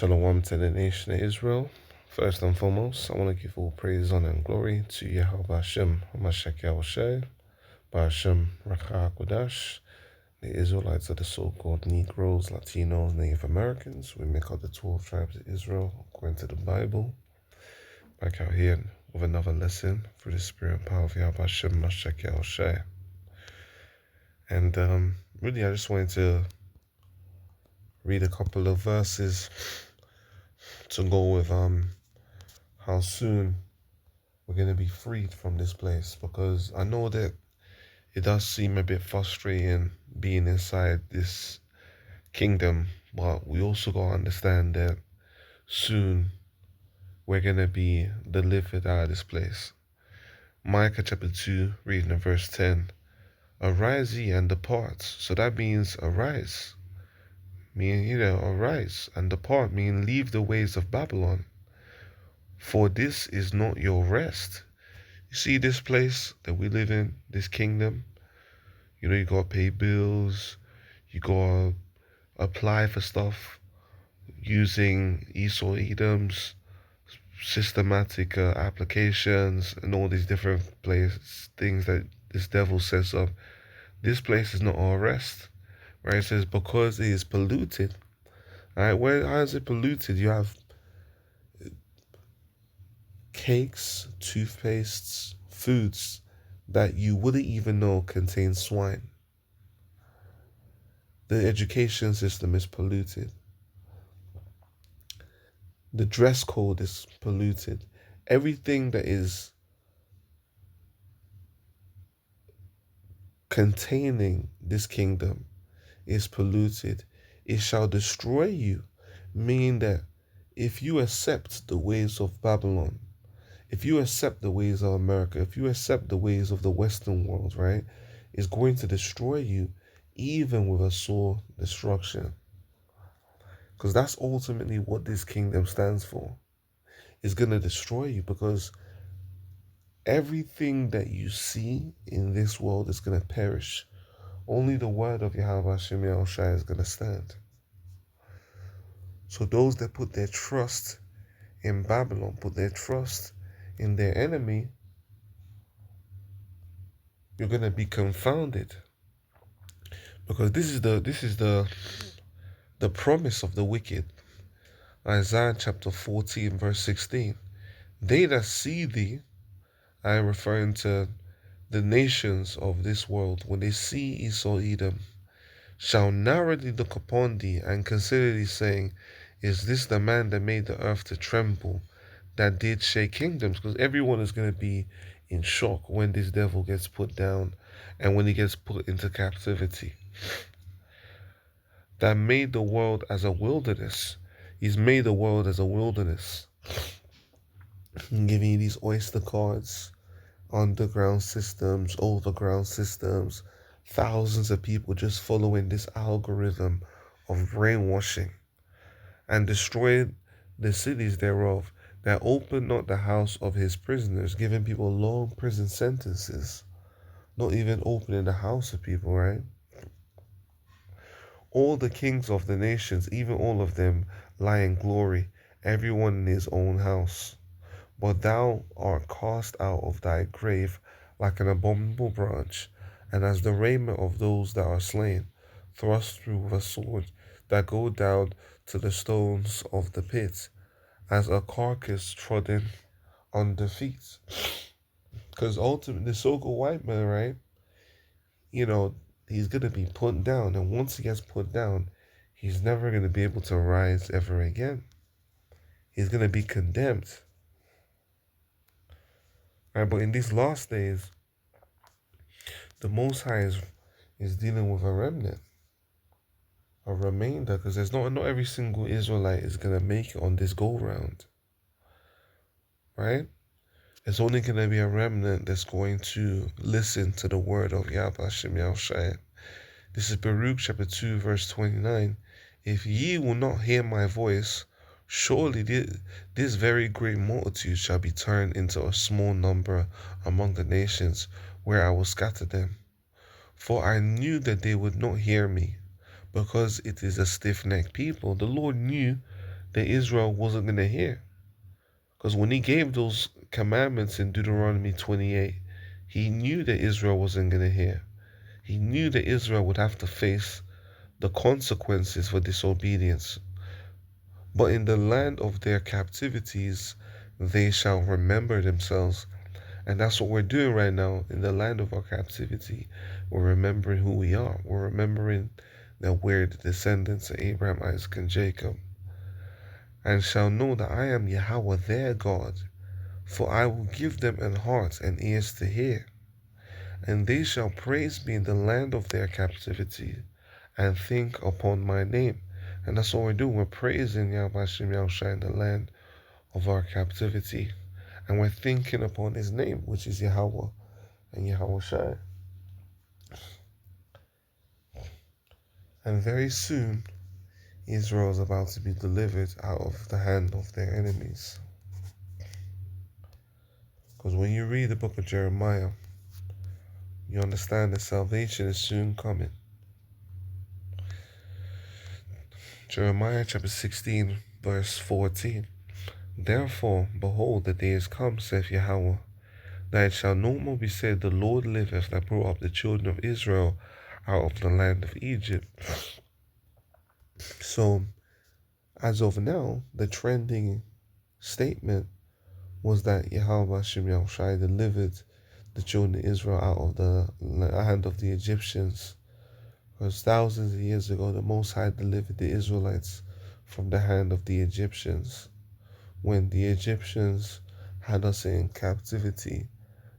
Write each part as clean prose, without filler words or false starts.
Shalom to the nation of Israel. First and foremost, I want to give all praise, honor, and glory to Yahweh Hashem, Hamashiach Yahushai, Ba'Hashem Rakha Kodash, the Israelites are the so-called Negroes, Latinos, Native Americans. We make up the 12 tribes of Israel according to the Bible. Back out here with another lesson through the spirit and power of Yahweh Hashem, Hamashiach Yahushai. And really, I just wanted to read a couple of verses to go with how soon we're going to be freed from this place, because I know that it does seem a bit frustrating being inside this kingdom, but we also got to understand that soon we're going to be delivered out of this place. Micah chapter 2, reading in verse 10, arise ye and depart. So that means arise. Arise and depart, mean leave the ways of Babylon. For this is not your rest. You see this place that we live in, this kingdom, you gotta pay bills, you gotta apply for stuff using Esau Edom's systematic applications and all these different things that this devil says of. This place is not our rest, right? It says because it is polluted. All right, how is it polluted? You have cakes, toothpastes, foods that you wouldn't even know contain swine. The education system is polluted. The dress code is polluted. Everything that is containing this kingdom is polluted. It shall destroy you, meaning that if you accept the ways of Babylon, if you accept the ways of America, if you accept the ways of the Western world, right, it's going to destroy you, even with a sore destruction. Because that's ultimately what this kingdom stands for. It's going to destroy you, because everything that you see in this world is going to perish. Only the word of Yahweh Hashem Yahushai is going to stand. So those that put their trust in Babylon, put their trust in their enemy, you're going to be confounded, because this is the promise of the wicked. Isaiah chapter 14 verse 16, they that see thee, I am referring to the nations of this world, when they see Esau Edom, shall narrowly look upon thee and consider thee, saying, is this the man that made the earth to tremble, that did shake kingdoms? Because everyone is going to be in shock when this devil gets put down and when he gets put into captivity. That made the world as a wilderness. He's made the world as a wilderness. Giving you these oyster cards, underground systems, overground systems, thousands of people just following this algorithm of brainwashing, and destroyed the cities thereof, that opened not the house of his prisoners, giving people long prison sentences, not even opening the house of people, right? All the kings of the nations, even all of them, lie in glory, everyone in his own house. But thou art cast out of thy grave like an abominable branch, and as the raiment of those that are slain, thrust through with a sword, that go down to the stones of the pit, as a carcass trodden under feet. Because ultimately, the so-called white man, right, he's going to be put down, and once he gets put down, he's never going to be able to rise ever again. He's going to be condemned. Right, but in these last days, the Most High is dealing with a remnant, a remainder, because there's not every single Israelite is going to make it on this go-round, right? It's only going to be a remnant that's going to listen to the word of Yahweh Hashem Yahushai. This is Baruch chapter 2 verse 29. If ye will not hear my voice, surely this very great multitude shall be turned into a small number among the nations, where I will scatter them. For I knew that they would not hear me, because it is a stiff-necked people. The Lord knew that Israel wasn't going to hear. Because when he gave those commandments in Deuteronomy 28, he knew that Israel wasn't going to hear. He knew that Israel would have to face the consequences for disobedience. But in the land of their captivities, they shall remember themselves. And that's what we're doing right now in the land of our captivity. We're remembering who we are. We're remembering that we're the descendants of Abraham, Isaac, and Jacob. And shall know that I am Yahweh their God, for I will give them an heart and ears to hear. And they shall praise me in the land of their captivity, and think upon my name. And that's what we're doing. We're praising Yahweh Shem Yahushua in the land of our captivity. And we're thinking upon his name, which is Yahweh and Yahushua. And very soon, Israel is about to be delivered out of the hand of their enemies. Because when you read the book of Jeremiah, you understand that salvation is soon coming. Jeremiah chapter 16, verse 14. Therefore, behold, the day is come, saith Yahweh, that it shall no more be said, the Lord liveth, that brought up the children of Israel out of the land of Egypt. So, as of now, the trending statement was that Yahweh Hashem Yahushai delivered the children of Israel out of the hand of the Egyptians. Because thousands of years ago, the Most High delivered the Israelites from the hand of the Egyptians. When the Egyptians had us in captivity,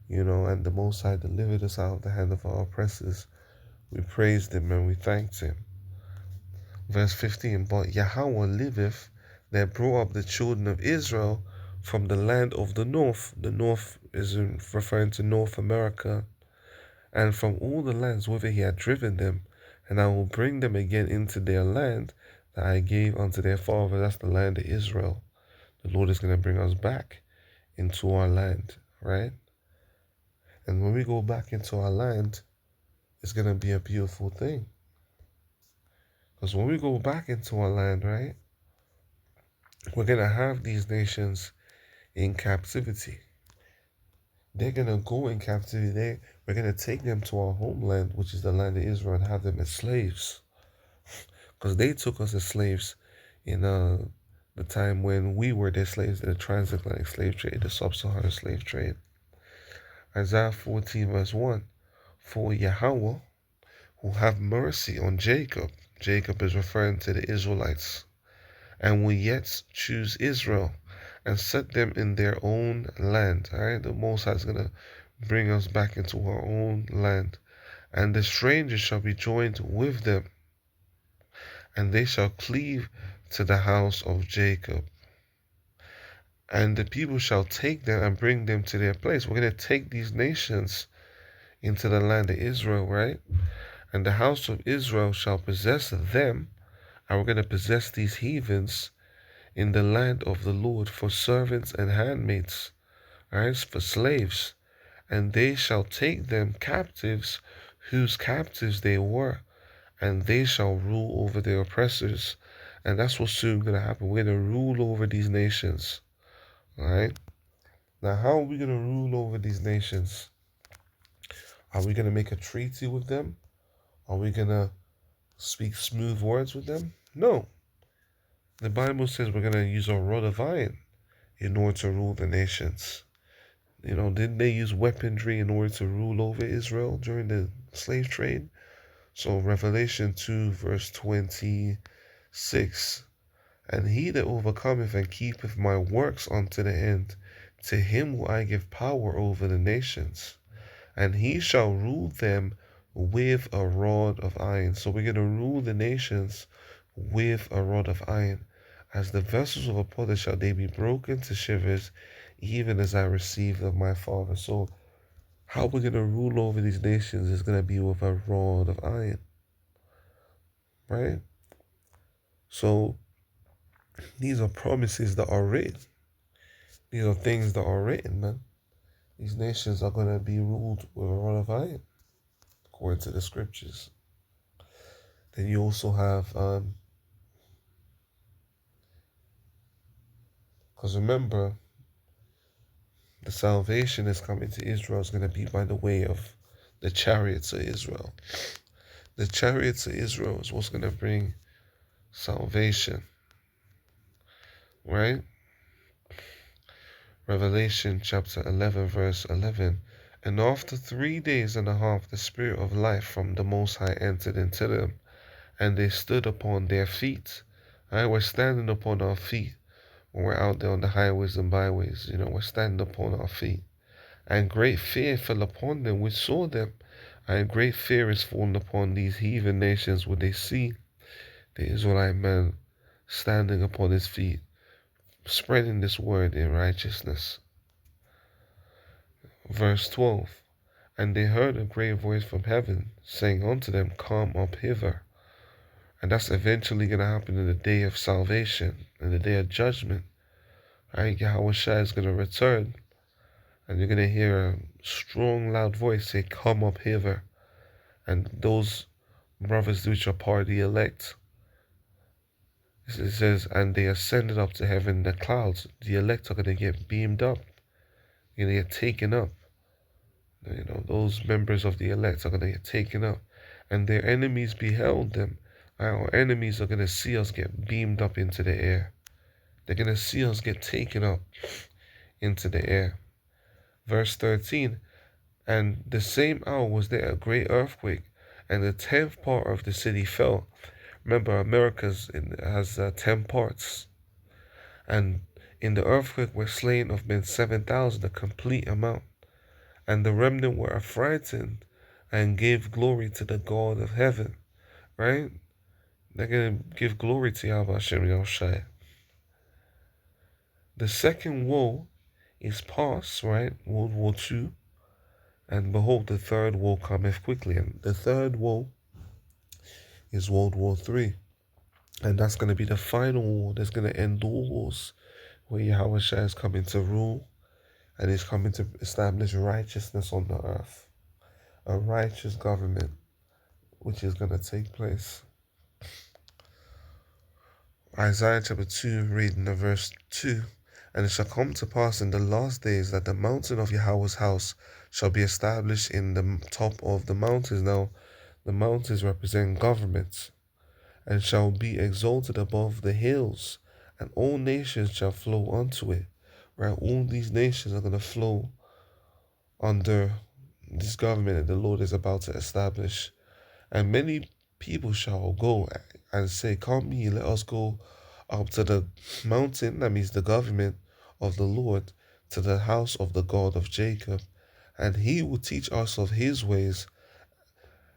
and the Most High delivered us out of the hand of our oppressors, we praised him and we thanked him. Verse 15, but Yahweh liveth, that brought up the children of Israel from the land of the north. The north is referring to North America, and from all the lands whither he had driven them, and I will bring them again into their land that I gave unto their fathers. That's the land of Israel. The Lord is going to bring us back into our land, right? And when we go back into our land, it's going to be a beautiful thing. Because when we go back into our land, right, we're going to have these nations in captivity. They're going to go in captivity. We're going to take them to our homeland, which is the land of Israel, and have them as slaves. Because they took us as slaves in the time when we were their slaves in the transatlantic slave trade, the sub-Saharan slave trade. Isaiah 14 verse 1, for Yahweh will have mercy on Jacob. Jacob is referring to the Israelites. And will yet choose Israel and set them in their own land. All right, the Most High is going to bring us back into our own land. And the strangers shall be joined with them, and they shall cleave to the house of Jacob. And the people shall take them and bring them to their place. We're going to take these nations into the land of Israel, right? And the house of Israel shall possess them, and we're going to possess these heathens in the land of the Lord for servants and handmaids, right, for slaves. And they shall take them captives, whose captives they were, and they shall rule over their oppressors. And that's what's soon going to happen. We're going to rule over these nations, all right? Now, how are we going to rule over these nations? Are we going to make a treaty with them? Are we going to speak smooth words with them? No. The Bible says we're going to use a rod of iron in order to rule the nations. Didn't they use weaponry in order to rule over Israel during the slave trade? So Revelation 2 verse 26, and he that overcometh and keepeth my works unto the end, to him will I give power over the nations, and he shall rule them with a rod of iron. So we're going to rule the nations with a rod of iron. As the vessels of a potter shall they be broken to shivers, even as I received of my Father. So how we're going to rule over these nations is going to be with a rod of iron, right? So these are promises that are written. These are things that are written, man. These nations are going to be ruled with a rod of iron, according to the scriptures. Then you also have Because remember, the salvation that's coming to Israel is going to be by the way of the chariots of Israel. The chariots of Israel is what's going to bring salvation, right? Revelation chapter 11, verse 11. And after 3 days and a half, the Spirit of life from the Most High entered into them, and they stood upon their feet. Right? We're standing upon our feet when we're out there on the highways and byways. We're standing upon our feet. And great fear fell upon them which saw them. And great fear is fallen upon these heathen nations when they see the Israelite man standing upon his feet, spreading this word in righteousness. Verse 12. And they heard a great voice from heaven, saying unto them, Come up hither. And that's eventually going to happen in the day of salvation, in the day of judgment. Right? Yahweh Shai is going to return, and you're going to hear a strong, loud voice say, Come up hither. And those brothers which are part of the elect, it says, and they ascended up to heaven in the clouds. The elect are going to get beamed up. They're going to get taken up. Those members of the elect are going to get taken up. And their enemies beheld them. Our enemies are going to see us get beamed up into the air. They're going to see us get taken up into the air. Verse 13. And the same hour was there a great earthquake, and the 10th part of the city fell. Remember, America has 10 parts. And in the earthquake were slain of men 7,000, a complete amount. And the remnant were affrighted and gave glory to the God of heaven. Right? They're going to give glory to Yahweh Hashem Yahushai. The second woe is past, right? World War II. And behold, the third woe cometh quickly. And the third woe is World War III. And that's going to be the final war that's going to end all wars, where Yahweh Shai is coming to rule, and he's coming to establish righteousness on the earth. A righteous government, which is going to take place. Isaiah chapter 2, reading the verse 2. And it shall come to pass in the last days that the mountain of Yahweh's house shall be established in the top of the mountains. Now, the mountains represent governments, and shall be exalted above the hills, and all nations shall flow unto it. Right? All these nations are going to flow under this government that the Lord is about to establish. And many people shall go and say, Come ye, let us go up to the mountain, that means the government of the Lord, to the house of the God of Jacob, and he will teach us of his ways,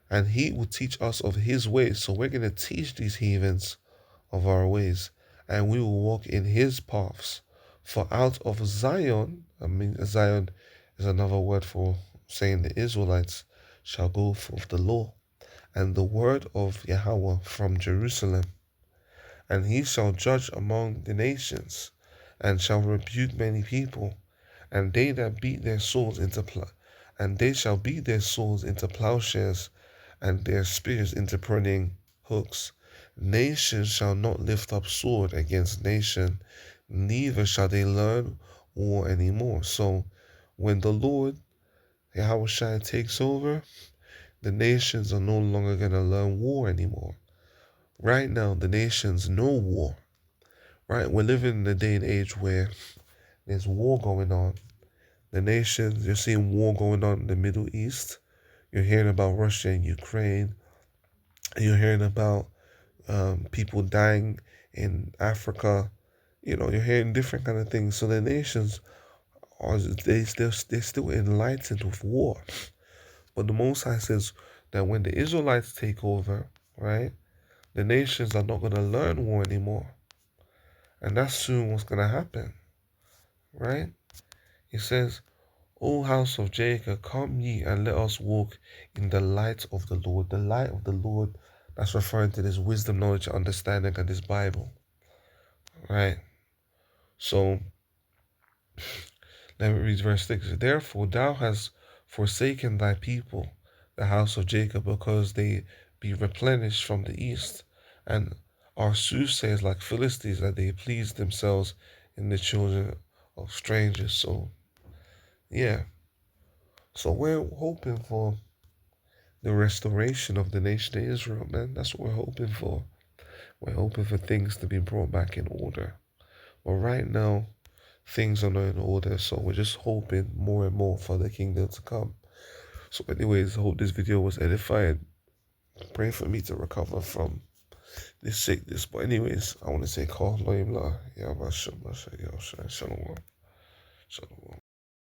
and he will teach us of his ways. So we're going to teach these heathens of our ways, and we will walk in his paths. For out of Zion, Zion is another word for saying the Israelites, shall go forth the law and the word of Yahweh from Jerusalem. And he shall judge among the nations, and shall rebuke many people, and they that beat their swords into and they shall beat their swords into plowshares, and their spears into pruning hooks. Nation shall not lift up sword against nation, neither shall they learn war anymore. So when the Lord Yahweh Shai takes over, the nations are no longer going to learn war anymore. Right now, the nations know war. Right? We're living in a day and age where there's war going on. The nations, you're seeing war going on in the Middle East. You're hearing about Russia and Ukraine. You're hearing about people dying in Africa. You're hearing different kind of things. So the nations they're still enlightened with war. But the Most High says that when the Israelites take over, right, the nations are not going to learn war anymore. And that's soon what's going to happen, right? He says, O house of Jacob, come ye and let us walk in the light of the Lord. The light of the Lord, that's referring to this wisdom, knowledge, understanding, and this Bible, right? So, let me read verse 6. Therefore thou hast forsaken thy people, the house of Jacob, because they be replenished from the east, and are soothsayers like Philistines, that they please themselves in the children of strangers. So, yeah. So we're hoping for the restoration of the nation of Israel, man. That's what we're hoping for. We're hoping for things to be brought back in order. But right now, things are not in order, so we're just hoping more and more for the kingdom to come. So, anyways, I hope this video was edifying. Pray for me to recover from this sickness. But anyways, I want to say call Loim La. Shalom. Shalom.